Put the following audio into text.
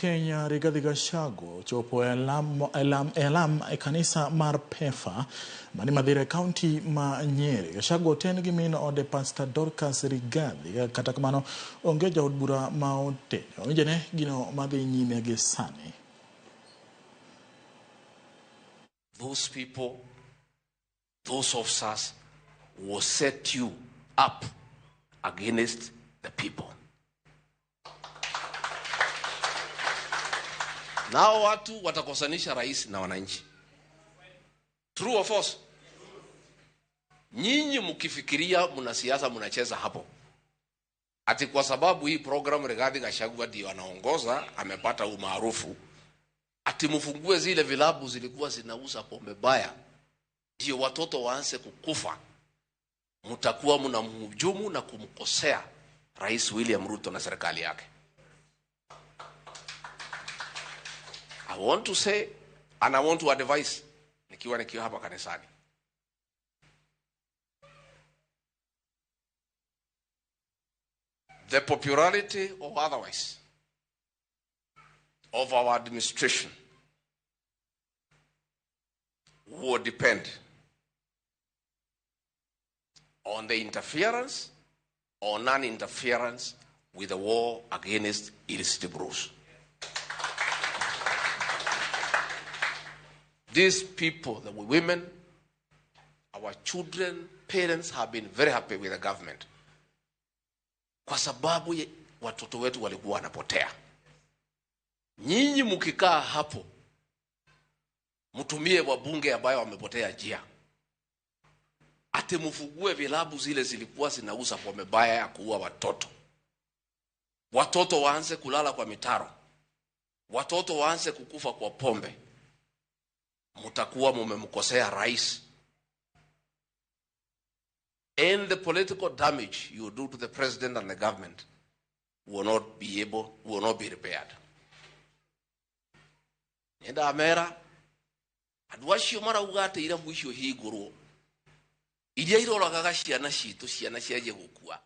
Kenya Rigathi Gachagua chopo elam kanisa mar PEFA mani Mathira County ma Nyeri. Gachagua oten gi min ode Pastor Dorcas Rigathi kata kamano onge jaod bura ma otenyo. Owinjene gino madhi nyime gi sani. Those people, those officers will set you up against the people. Nao watu watakosanisha rais na wananchi. True or false? Nyinyi mkifikiria mna siasa mnacheza hapo. Ati kwa sababu hii program Rigathi Gachagua ndio anaongoza, amepata umaarufu. Ati mfungue zile vilabu zilikuwa zinauza pombe baya, ndio watoto waanze kukufa. Mtakuwa mnamhujumu na kumkosea Rais William Ruto na serikali yake. I want to say and I want to advise nikiwa hapa kanisani. The popularity or otherwise of our administration will depend on the interference or non-interference with the war against illicit brews. These people, the women, our children, parents have been very happy with the government. Kwa sababu watoto wetu walikuwa wanapotea. Nyinyi mkikaa hapo, mtumie wabunge ambao wamepotea njia. Ate mfungue vilabu zile zilikuwa zinauza pombe baya ya kuua watoto. Watoto waanze kulala kwa mitaro. Watoto waanze kukufa kwa pombe. Mutakuwa mumemkosea rais. And the political damage you do to the president and the government will not be repaired. Nenda amera adwashio mara ugate ira mwisho higuru. Iria irolaga ciana citu ciana ciaje gukua.